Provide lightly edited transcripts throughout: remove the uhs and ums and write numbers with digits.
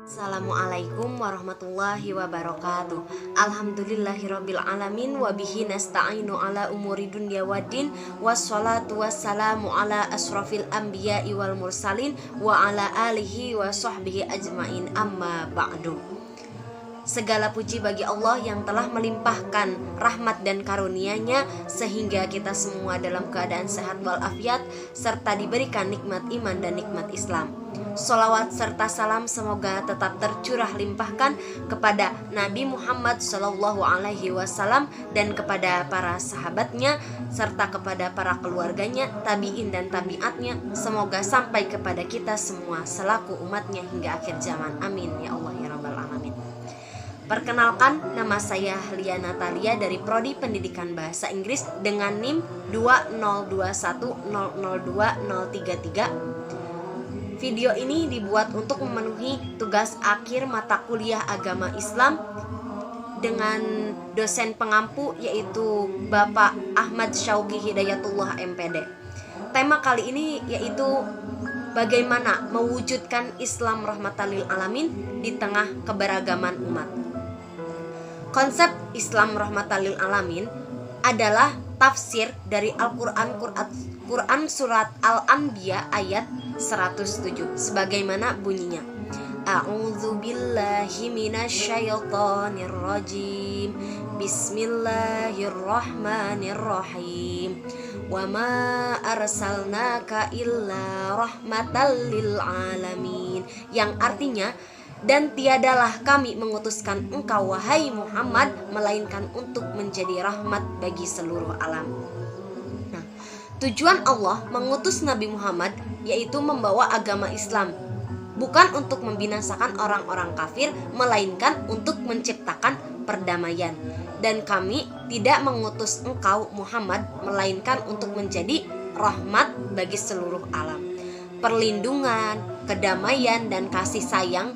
Assalamualaikum warahmatullahi wabarakatuh. Alhamdulillahirabbil alamin wa bihi nasta'inu ala umuri dunya waddin wassalatu wassalamu ala asrofil anbiya'i wal mursalin wa ala alihi wa sahbihi ajmain, amma ba'du. Segala puji bagi Allah yang telah melimpahkan rahmat dan karunia-Nya sehingga kita semua dalam keadaan sehat walafiat serta diberikan nikmat iman dan nikmat Islam. Sholawat serta salam semoga tetap tercurah limpahkan kepada Nabi Muhammad SAW dan kepada para sahabatnya serta kepada para keluarganya, tabi'in dan tabi'atnya. Semoga sampai kepada kita semua selaku umatnya hingga akhir zaman. Amin ya Allah ya Rabbal Alamin. Perkenalkan, nama saya Lia Natalia dari Prodi Pendidikan Bahasa Inggris dengan NIM 20210020033. Video ini dibuat untuk memenuhi tugas akhir mata kuliah agama Islam dengan dosen pengampu yaitu Bapak Ahmad Syauqi Hidayatullah MPD. Tema kali ini yaitu bagaimana mewujudkan Islam rahmatan lil alamin di tengah keberagaman umat. Konsep Islam rahmatan lil alamin adalah tafsir dari Al-Quran surat Al-Anbiya ayat 107 sebagaimana bunyinya. A'udzu billahi minasyaitonir rajim. Bismillahirrahmanirrahim. Wa ma arsalnaka illa rahmatan lil alamin, yang artinya, dan tiadalah kami mengutuskan engkau wahai Muhammad melainkan untuk menjadi rahmat bagi seluruh alam. Nah, tujuan Allah mengutus Nabi Muhammad yaitu membawa agama Islam, bukan untuk membinasakan orang-orang kafir, melainkan untuk menciptakan perdamaian. Dan kami tidak mengutus engkau Muhammad melainkan untuk menjadi rahmat bagi seluruh alam. Perlindungan, kedamaian, dan kasih sayang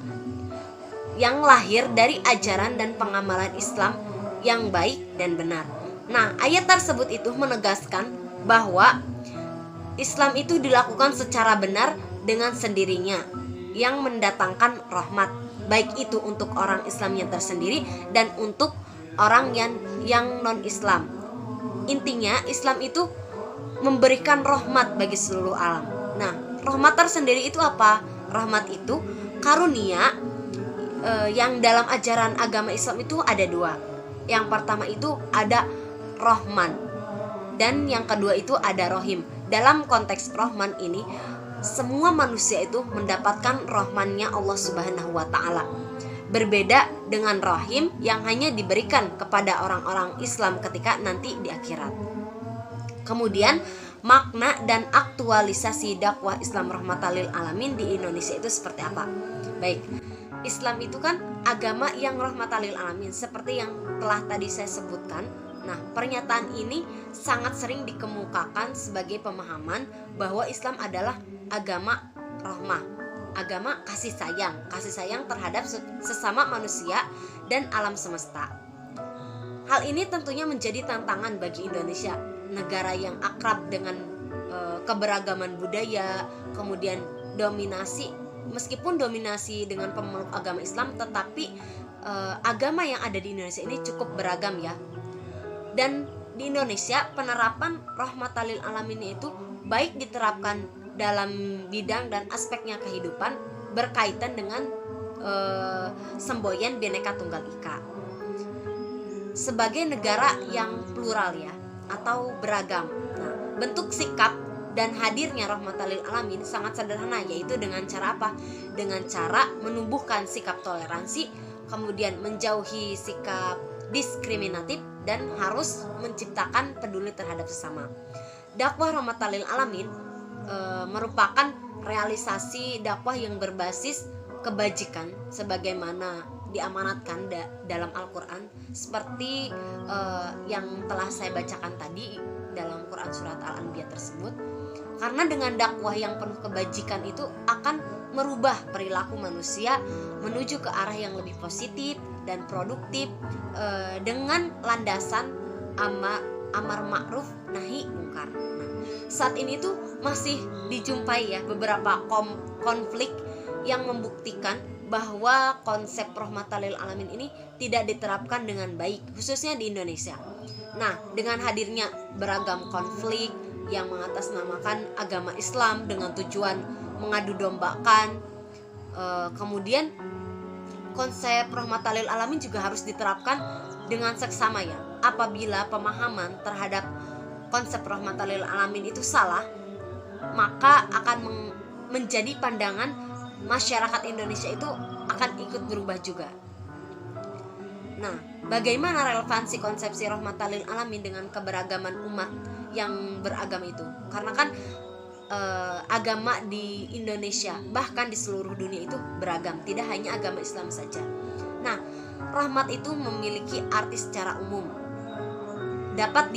yang lahir dari ajaran dan pengamalan Islam yang baik dan benar. Nah, ayat tersebut itu menegaskan bahwa Islam itu dilakukan secara benar dengan sendirinya yang mendatangkan rahmat, baik itu untuk orang Islam yang tersendiri dan untuk orang yang non-Islam. Intinya Islam itu memberikan rahmat bagi seluruh alam. Nah, rahmat tersendiri itu apa? Rahmat itu karunia yang dalam ajaran agama Islam itu ada dua. Yang pertama itu ada Rahman, dan yang kedua itu ada Rohim. Dalam konteks Rahman ini, semua manusia itu mendapatkan rahmannya Allah Subhanahu wa Ta'ala. Berbeda dengan Rohim yang hanya diberikan kepada orang-orang Islam ketika nanti di akhirat. Kemudian makna dan aktualisasi dakwah Islam rahmatan lil alamin di Indonesia itu seperti apa? Baik, Islam itu kan agama yang rahmatan lil alamin seperti yang telah tadi saya sebutkan. Nah, pernyataan ini sangat sering dikemukakan sebagai pemahaman bahwa Islam adalah agama rahmah, agama kasih sayang terhadap sesama manusia dan alam semesta. Hal ini tentunya menjadi tantangan bagi Indonesia, negara yang akrab dengan keberagaman budaya, kemudian meskipun dominasi dengan pemeluk agama Islam, tetapi agama yang ada di Indonesia ini cukup beragam ya. Dan di Indonesia penerapan rahmatan lil alamin itu baik diterapkan dalam bidang dan aspeknya kehidupan berkaitan dengan semboyan Bhinneka Tunggal Ika. Sebagai negara yang plural ya, atau beragam. Nah, bentuk sikap dan hadirnya rahmatan lil alamin sangat sederhana, yaitu dengan cara apa? Dengan cara menumbuhkan sikap toleransi, kemudian menjauhi sikap diskriminatif, dan harus menciptakan peduli terhadap sesama. Dakwah rahmatan lil alamin merupakan realisasi dakwah yang berbasis kebajikan sebagaimana diamanatkan dalam Al-Quran, seperti yang telah saya bacakan tadi dalam Quran surat Al-Anbiya tersebut. Karena dengan dakwah yang penuh kebajikan itu akan merubah perilaku manusia menuju ke arah yang lebih positif dan produktif dengan landasan amar ma'ruf nahi mungkar. Nah, saat ini tuh masih dijumpai ya beberapa konflik yang membuktikan bahwa konsep rahmatan lil alamin ini tidak diterapkan dengan baik, khususnya di Indonesia. Nah, dengan hadirnya beragam konflik yang mengatasnamakan agama Islam dengan tujuan mengadu dombakan, kemudian konsep rahmatan lil alamin juga harus diterapkan dengan seksama ya. Apabila pemahaman terhadap konsep rahmatan lil alamin itu salah, maka akan menjadi pandangan masyarakat Indonesia itu akan ikut berubah juga. Nah, bagaimana relevansi konsepsi rahmatan lil alamin dengan keberagaman umat yang beragama itu? Karena kan agama di Indonesia bahkan di seluruh dunia itu beragam, tidak hanya agama Islam saja. Nah, rahmat itu memiliki arti secara umum, dapat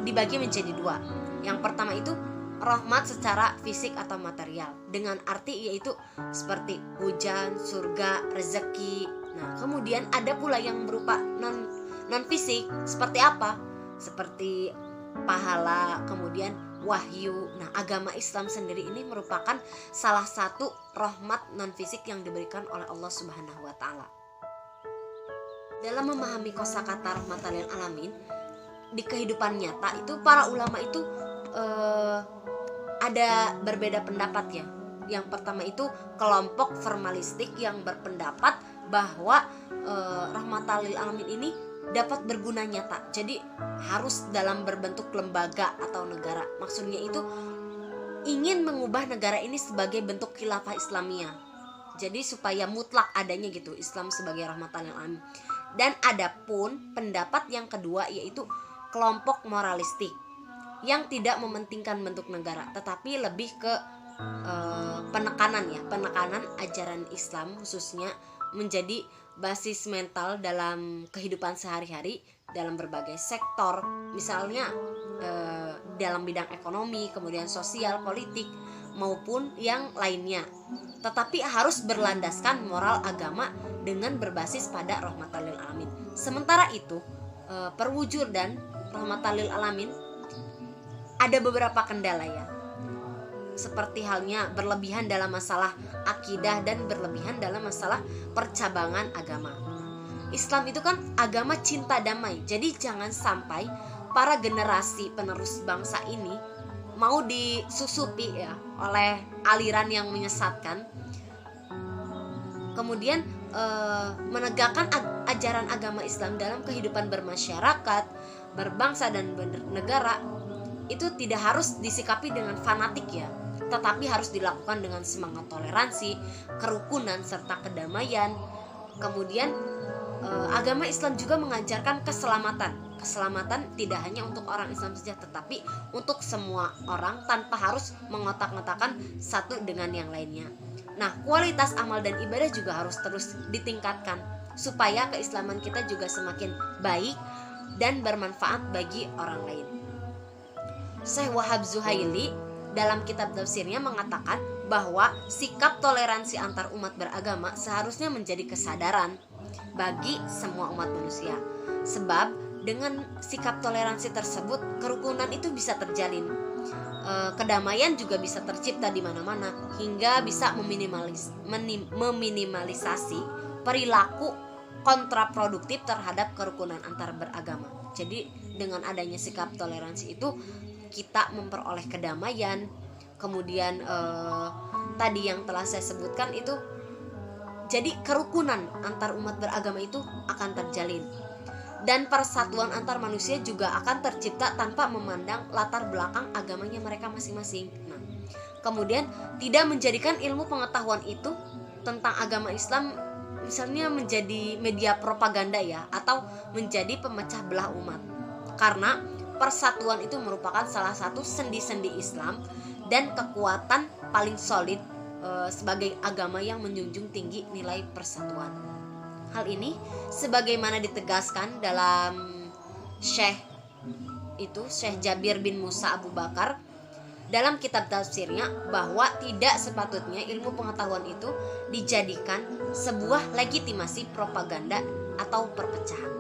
dibagi menjadi dua. Yang pertama itu rahmat secara fisik atau material, dengan arti yaitu seperti hujan, surga, rezeki. Nah, kemudian ada pula yang berupa non fisik. Seperti apa? Seperti pahala, kemudian wahyu. Nah, agama Islam sendiri ini merupakan salah satu rahmat non fisik yang diberikan oleh Allah Subhanahu wa taala. Dalam memahami kosakata rahmatan lil alamin di kehidupan nyata itu, para ulama itu ada berbeda pendapat ya. Yang pertama itu kelompok formalistik yang berpendapat bahwa rahmatan lil alamin ini dapat berguna nyata. Jadi harus dalam berbentuk lembaga atau negara. Maksudnya itu ingin mengubah negara ini sebagai bentuk khilafah Islamiyah. Jadi supaya mutlak adanya gitu Islam sebagai rahmatan lil alamin. Dan adapun pendapat yang kedua yaitu kelompok moralistik yang tidak mementingkan bentuk negara, tetapi lebih ke penekanan ajaran Islam khususnya menjadi basis mental dalam kehidupan sehari-hari dalam berbagai sektor, misalnya dalam bidang ekonomi, kemudian sosial, politik maupun yang lainnya, tetapi harus berlandaskan moral agama dengan berbasis pada rahmatan lil alamin. Sementara itu perwujudan rahmatan lil alamin ada beberapa kendala ya, seperti halnya berlebihan dalam masalah akidah dan berlebihan dalam masalah percabangan agama. Islam itu kan agama cinta damai, jadi jangan sampai para generasi penerus bangsa ini mau disusupi ya oleh aliran yang menyesatkan, kemudian menegakkan ajaran agama Islam dalam kehidupan bermasyarakat, berbangsa dan bernegara. Itu tidak harus disikapi dengan fanatik ya, tetapi harus dilakukan dengan semangat toleransi, kerukunan, serta kedamaian. Kemudian agama Islam juga mengajarkan keselamatan. Keselamatan tidak hanya untuk orang Islam saja, tetapi untuk semua orang tanpa harus mengotak-ngotakan satu dengan yang lainnya. Nah, kualitas amal dan ibadah juga harus terus ditingkatkan supaya keislaman kita juga semakin baik dan bermanfaat bagi orang lain. Syekh Wahab Zuhaili dalam kitab tafsirnya mengatakan bahwa sikap toleransi antar umat beragama seharusnya menjadi kesadaran bagi semua umat manusia. Sebab dengan sikap toleransi tersebut kerukunan itu bisa terjalin, kedamaian juga bisa tercipta di mana-mana, hingga bisa meminimalisasi perilaku kontraproduktif terhadap kerukunan antar beragama. Jadi dengan adanya sikap toleransi itu kita memperoleh kedamaian. Kemudian tadi yang telah saya sebutkan itu, jadi kerukunan antar umat beragama itu akan terjalin, dan persatuan antar manusia juga akan tercipta tanpa memandang latar belakang agamanya mereka masing-masing. Nah, kemudian tidak menjadikan ilmu pengetahuan itu tentang agama Islam misalnya menjadi media propaganda ya, atau menjadi pemecah belah umat. Karena persatuan itu merupakan salah satu sendi-sendi Islam dan kekuatan paling solid sebagai agama yang menjunjung tinggi nilai persatuan. Hal ini sebagaimana ditegaskan dalam Syekh Jabir bin Musa Abu Bakar dalam kitab tafsirnya, bahwa tidak sepatutnya ilmu pengetahuan itu dijadikan sebuah legitimasi propaganda atau perpecahan.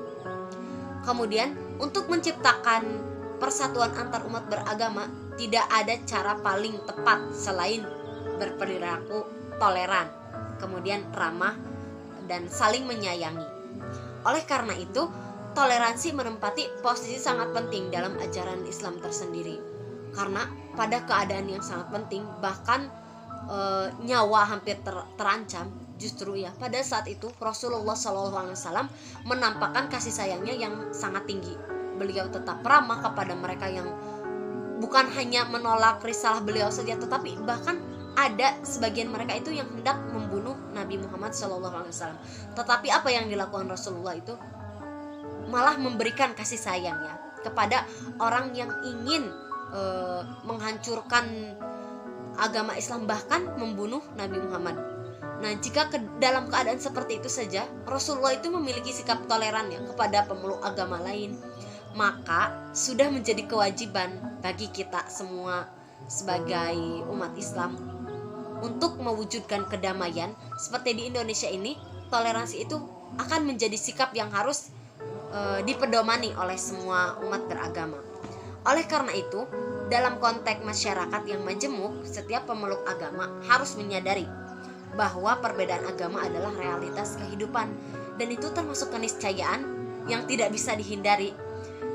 Kemudian untuk menciptakan persatuan antar umat beragama tidak ada cara paling tepat selain berperilaku toleran. kemudian ramah dan saling menyayangi. Oleh karena itu, toleransi menempati posisi sangat penting dalam ajaran Islam tersendiri. Karena pada keadaan yang sangat penting, bahkan nyawa hampir terancam, justru ya pada saat itu Rasulullah SAW menampakkan kasih sayangnya yang sangat tinggi. Beliau tetap ramah kepada mereka yang bukan hanya menolak risalah beliau saja, tetapi bahkan ada sebagian mereka itu yang hendak membunuh Nabi Muhammad SAW. Tetapi apa yang dilakukan Rasulullah itu malah memberikan kasih sayangnya kepada orang yang ingin menghancurkan agama Islam, bahkan membunuh Nabi Muhammad. Nah, jika dalam keadaan seperti itu saja Rasulullah itu memiliki sikap toleran ya kepada pemeluk agama lain, maka sudah menjadi kewajiban bagi kita semua sebagai umat Islam untuk mewujudkan kedamaian. Seperti di Indonesia ini, toleransi itu akan menjadi sikap yang harus dipedomani oleh semua umat beragama. Oleh karena itu, dalam konteks masyarakat yang majemuk, setiap pemeluk agama harus menyadari bahwa perbedaan agama adalah realitas kehidupan, dan itu termasuk keniscayaan yang tidak bisa dihindari.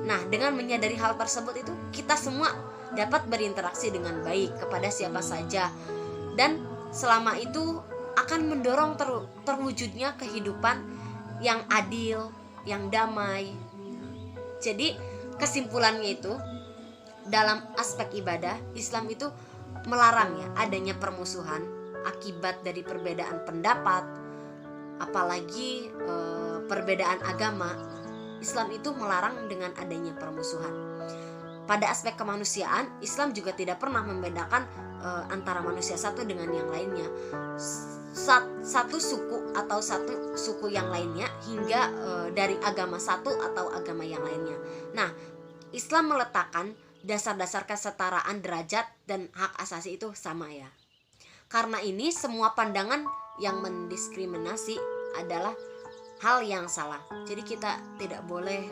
Nah, dengan menyadari hal tersebut itu, kita semua dapat berinteraksi dengan baik kepada siapa saja, dan selama itu akan mendorong terwujudnya kehidupan yang adil, yang damai. Jadi kesimpulannya itu, dalam aspek ibadah, Islam itu melarang ya adanya permusuhan akibat dari perbedaan pendapat, apalagi perbedaan agama. Islam itu melarang dengan adanya permusuhan. Pada aspek kemanusiaan, Islam juga tidak pernah membedakan antara manusia satu dengan yang lainnya, satu suku atau satu suku yang lainnya, hingga dari agama satu atau agama yang lainnya. Nah, Islam meletakkan dasar-dasar kesetaraan derajat dan hak asasi itu sama ya. Karena ini semua pandangan yang mendiskriminasi adalah hal yang salah. Jadi kita tidak boleh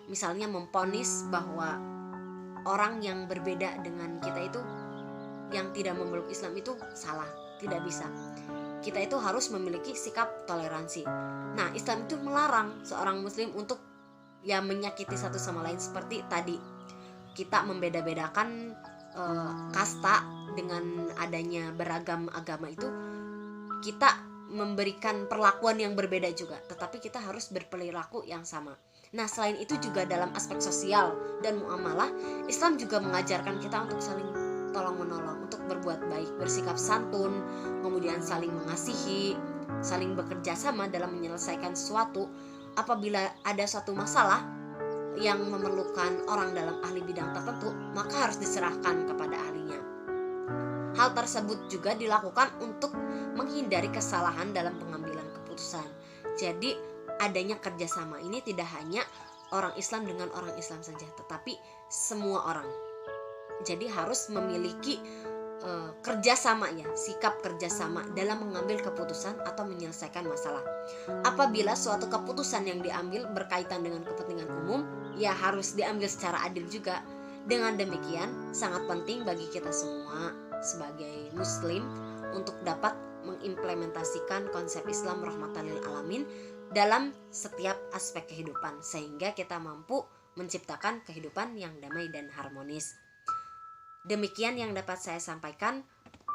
misalnya memponis bahwa orang yang berbeda dengan kita itu, yang tidak memeluk Islam itu salah. Tidak bisa. Kita itu harus memiliki sikap toleransi. Nah, Islam itu melarang seorang muslim untuk menyakiti satu sama lain. Seperti tadi kita membeda-bedakan kasta dengan adanya beragam agama itu, kita memberikan perlakuan yang berbeda juga, tetapi kita harus berperilaku yang sama. Nah, selain itu juga dalam aspek sosial dan muamalah, Islam juga mengajarkan kita untuk saling tolong-menolong, untuk berbuat baik, bersikap santun, kemudian saling mengasihi, saling bekerja sama dalam menyelesaikan sesuatu. Apabila ada suatu masalah yang memerlukan orang dalam ahli bidang tertentu, maka harus diserahkan kepada ahlinya. Hal tersebut juga dilakukan untuk menghindari kesalahan dalam pengambilan keputusan. Jadi adanya kerjasama ini tidak hanya orang Islam dengan orang Islam saja, tetapi semua orang. Jadi harus memiliki kerjasama ya, sikap kerjasama dalam mengambil keputusan atau menyelesaikan masalah. Apabila suatu keputusan yang diambil berkaitan dengan kepentingan umum, ya harus diambil secara adil juga. Dengan demikian, sangat penting bagi kita semua sebagai muslim untuk dapat mengimplementasikan konsep Islam rahmatan lil alamin dalam setiap aspek kehidupan, sehingga kita mampu menciptakan kehidupan yang damai dan harmonis. Demikian yang dapat saya sampaikan.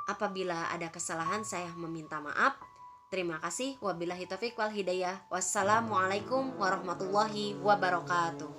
Apabila ada kesalahan, saya meminta maaf. Terima kasih. Wabillahi taufiq wal hidayah. Wassalamualaikum warahmatullahi wabarakatuh.